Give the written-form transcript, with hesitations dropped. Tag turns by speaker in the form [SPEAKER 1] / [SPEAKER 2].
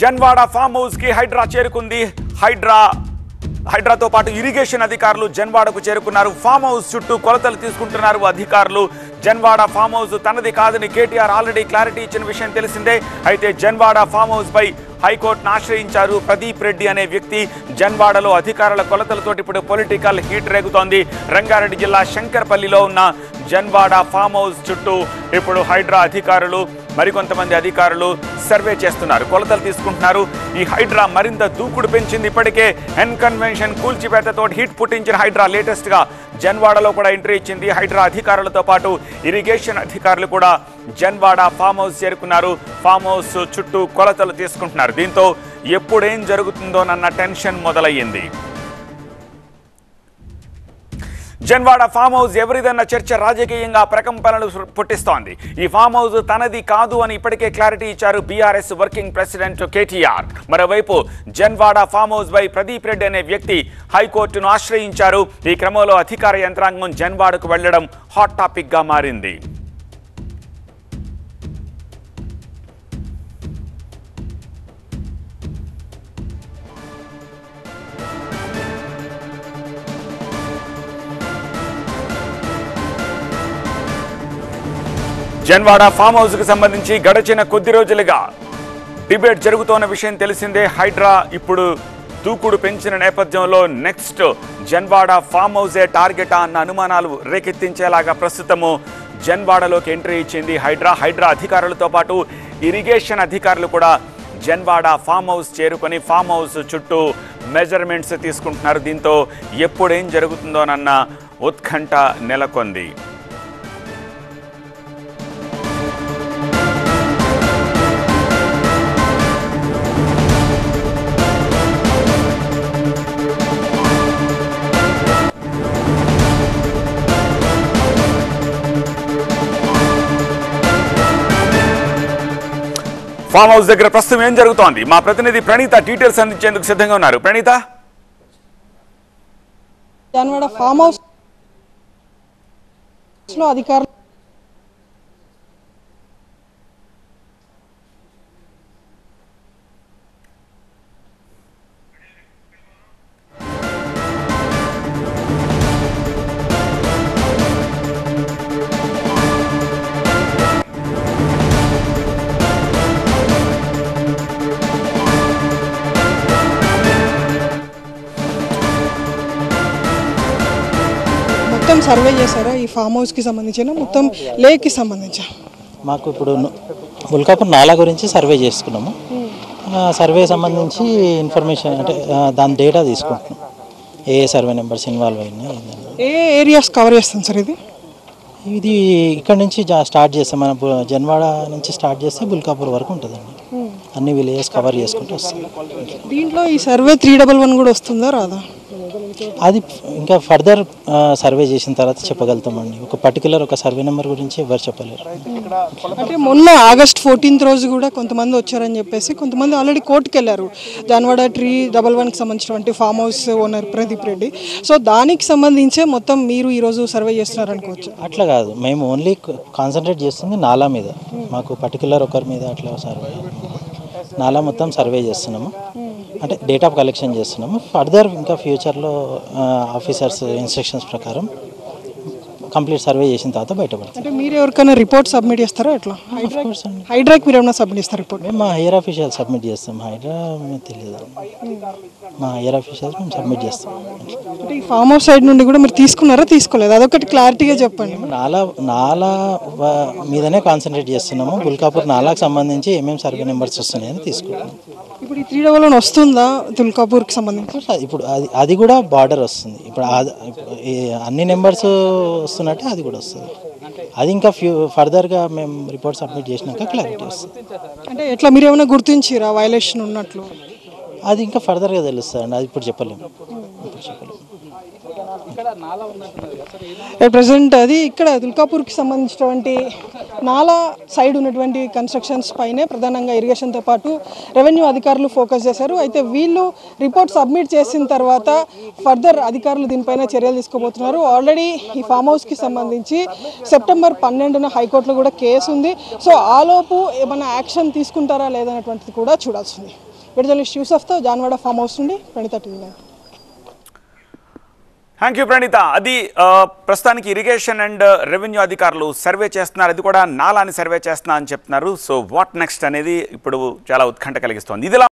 [SPEAKER 1] Janwada farm house కి హైడ్రా చేరుకుంది. హైడ్రాతో పాటు ఇరిగేషన్ అధికారులు జన్వాడకు చేరుకున్నారు. ఫామ్ హౌస్ చుట్టూ కొలతలు తీసుకుంటున్నారు అధికారులు. జన్వాడ ఫామ్ హౌస్ తనది కాదని కేటీఆర్ ఆల్రెడీ క్లారిటీ ఇచ్చిన విషయం తెలిసిందే. అయితే జన్వాడ ఫామ్ హౌస్ పై హైకోర్టును ఆశ్రయించారు ప్రదీప్ రెడ్డి అనే వ్యక్తి. జన్వాడలో అధికారుల కొలతలతోటి ఇప్పుడు పొలిటికల్ హీట్ రేగుతోంది. రంగారెడ్డి జిల్లా శంకర్పల్లిలో ఉన్న జన్వాడ ఫామ్ హౌస్ చుట్టూ ఇప్పుడు హైడ్రా అధికారులు మరికొంతమంది అధికారులు సర్వే చేస్తున్నారు, కొలతలు తీసుకుంటున్నారు. ఈ హైడ్రా మరింత దూకుడు పెంచింది. ఇప్పటికే ఎన్ కన్వెన్షన్ కూల్చివేతతో హీట్ పుట్టించిన హైడ్రా లేటెస్ట్ గా జన్వాడలో కూడా ఎంట్రీ ఇచ్చింది. హైడ్రా అధికారులతో పాటు ఇరిగేషన్ అధికారులు కూడా జన్వాడ ఫామ్ హౌస్ చేరుకున్నారు. ఫామ్ హౌస్ చుట్టూ కొలతలు తీసుకుంటున్నారు. దీంతో ఎప్పుడేం జరుగుతుందోనన్న టెన్షన్ మొదలయ్యింది. జన్వాడ ఫామ్ హౌస్ ఎవరిదన్న చర్చ రాజకీయంగా ప్రకంపనలు పుట్టిస్తోంది. ఈ ఫామ్ హౌస్ తనది కాదు అని ఇప్పటికే క్లారిటీ ఇచ్చారు బీఆర్ఎస్ వర్కింగ్ ప్రెసిడెంట్ కేటీఆర్. మరోవైపు జన్వాడ ఫామ్ హౌస్ పై ప్రదీప్ రెడ్డి అనే వ్యక్తి హైకోర్టును ఆశ్రయించారు. ఈ క్రమంలో అధికార యంత్రాంగం జన్వాడకు వెళ్లడం హాట్ టాపిక్ గా మారింది. జన్వాడ ఫామ్ హౌస్ కు సంబంధించి గడిచిన కొద్ది రోజులుగా డిబేట్ జరుగుతున్న విషయం తెలిసిందే. హైడ్రా ఇప్పుడు దూకుడు పెంచిన నేపథ్యంలో నెక్స్ట్ జన్వాడ ఫామ్ హౌసే టార్గెటా అన్న అనుమానాలు రేకెత్తించేలాగా ప్రస్తుతము జన్వాడలోకి ఎంట్రీ ఇచ్చింది హైడ్రా అధికారులతో పాటు ఇరిగేషన్ అధికారులు కూడా జన్వాడ ఫామ్ హౌస్ చేరుకొని ఫామ్ హౌస్ చుట్టూ మెజర్మెంట్స్ తీసుకుంటున్నారు. దీంతో ఎప్పుడేం జరుగుతుందోనన్న ఉత్కంఠ నెలకొంది. ఫామ్ హౌస్ దగ్గర ప్రస్తుతం ఏం జరుగుతోంది? మా ప్రతినిధి ప్రణీత డీటెయిల్స్ అందించేందుకు సిద్ధంగా ఉన్నారు. ప్రణీత,
[SPEAKER 2] జన్వాడ ఫామ్ హౌస్ లో అధికారులు సర్వే చేశారా? ఈ ఫామ్ హౌస్ కి సంబంధించిన మొత్తం లేక్ కి సంబంధించి
[SPEAKER 3] మాకు ఇప్పుడు బుల్కాపూర్ నాలా గురించి సర్వే చేసుకున్నాము. సర్వే సంబంధించి ఇన్ఫర్మేషన్ అంటే దాని డేటా తీసుకుంటున్నాం. ఏ సర్వే నెంబర్స్ ఇన్వాల్వ్ అయినాయి,
[SPEAKER 2] ఏ ఏరియాస్ కవర్ చేస్తాం సార్?
[SPEAKER 3] ఇది ఇక్కడ నుంచి స్టార్ట్ చేస్తాం. మన జన్వాడ నుంచి స్టార్ట్ చేస్తే బుల్కాపూర్ వరకు ఉంటుందండి. అన్ని విలేజెస్ కవర్ చేసుకుంటూ వస్తాం.
[SPEAKER 2] దీంట్లో ఈ సర్వే 311 కూడా వస్తుందా రాదా?
[SPEAKER 3] అది ఇంకా ఫర్దర్ సర్వే చేసిన తర్వాత చెప్పగలుగుతామండి. ఒక పర్టికులర్ ఒక సర్వే నెంబర్ గురించి ఎవరు చెప్పలేరు.
[SPEAKER 2] అంటే మొన్న ఆగస్ట్ 14 రోజు కూడా కొంతమంది వచ్చారని చెప్పేసి కొంతమంది ఆల్రెడీ కోర్టుకు వెళ్ళారు. జన్వాడ 311కి సంబంధించినటువంటి farm house owner Pradeep Reddy. So దానికి సంబంధించే మొత్తం మీరు ఈరోజు సర్వే చేస్తున్నారు అనుకోవచ్చు?
[SPEAKER 3] అట్లా కాదు, మేము ఓన్లీ కాన్సన్ట్రేట్ చేస్తుంది నాలా మీద. మాకు పర్టికులర్ ఒకరి మీద అట్లా సర్వే నాలా మొత్తం సర్వే చేస్తున్నాము. అంటే డేటా కలెక్షన్ చేస్తున్నాము. ఫర్దర్ ఇంకా ఫ్యూచర్లో ఆఫీసర్స్ ఇన్స్ట్రక్షన్స్ ప్రకారం కంప్లీట్ సర్వే చేసిన తర్వాత బయటపడుతుంది.
[SPEAKER 2] అంటే మీరు ఎవరికైనా రిపోర్ట్ సబ్మిట్ చేస్తారా? ఎట్లా హైడ్రాకి మీరు ఏమైనా సబ్మిట్ చేస్తారు రిపోర్ట్?
[SPEAKER 3] మేము మా హైయర్ ఆఫీషియల్ సబ్మిట్ చేస్తాం. హైడ్రా తెలియదు, మా హైయర్ ఆఫీషియల్స్ మేము సబ్మిట్ చేస్తాం.
[SPEAKER 2] అంటే ఈ ఫామ్ హౌస్ సైడ్ నుండి కూడా మీరు తీసుకున్నారా తీసుకోలేదు? అదొకటి క్లారిటీగా చెప్పండి.
[SPEAKER 3] నాలా మీదనే కాన్సన్ట్రేట్ చేస్తున్నాము. బుల్కాపూర్ నాలాకు సంబంధించి ఏమేమి సర్వే నెంబర్స్ వస్తున్నాయని తీసుకుంటాం.
[SPEAKER 2] ఇప్పుడు ఈ 311 వస్తుందా తుల్కాపూర్కి సంబంధించి?
[SPEAKER 3] ఇప్పుడు అది కూడా బార్డర్ వస్తుంది. ఇప్పుడు అన్ని నెంబర్స్ వస్తున్నట్టే అది కూడా వస్తుంది. అది ఇంకా ఫర్దర్గా మేము రిపోర్ట్ సబ్మిట్ చేసినాక క్లారిటీ వస్తుంది.
[SPEAKER 2] అంటే ఎట్లా మీరు ఏమైనా గుర్తించిరా వైలేషన్ ఉన్నట్లు?
[SPEAKER 3] అది ఇంకా ఫర్దర్గా తెలుస్తుంది అండి. అది ఇప్పుడు చెప్పలేము.
[SPEAKER 2] ప్రజెంట్ అది ఇక్కడ దుల్కాపూర్కి సంబంధించినటువంటి నాలా సైడ్ ఉన్నటువంటి కన్స్ట్రక్షన్స్ పైనే ప్రధానంగా ఇరిగేషన్తో పాటు రెవెన్యూ అధికారులు ఫోకస్ చేశారు. అయితే వీళ్ళు రిపోర్ట్ సబ్మిట్ చేసిన తర్వాత ఫర్దర్ అధికారులు దీనిపైన చర్యలు తీసుకోబోతున్నారు. ఆల్రెడీ ఈ ఫామ్ హౌస్కి సంబంధించి సెప్టెంబర్ 12న హైకోర్టులో కూడా కేసు ఉంది. సో ఆలోపు ఏమైనా యాక్షన్ తీసుకుంటారా లేదనేటువంటిది కూడా చూడాల్సింది. జర్నలిస్ట్ యూసఫ్తో జాన్వాడ ఫామ్ హౌస్ నుండి Praneetha TV.
[SPEAKER 1] Thank you Praneetha. అది ప్రస్తుతానికి ఇరిగేషన్ అండ్ రెవెన్యూ అధికారులు సర్వే చేస్తున్నారు. అది కూడా నాలాని సర్వే చేస్తున్నా అని చెప్తున్నారు. సో వాట్ నెక్స్ట్ అనేది ఇప్పుడు చాలా ఉత్కంఠ కలిగిస్తోంది. ఇదిలా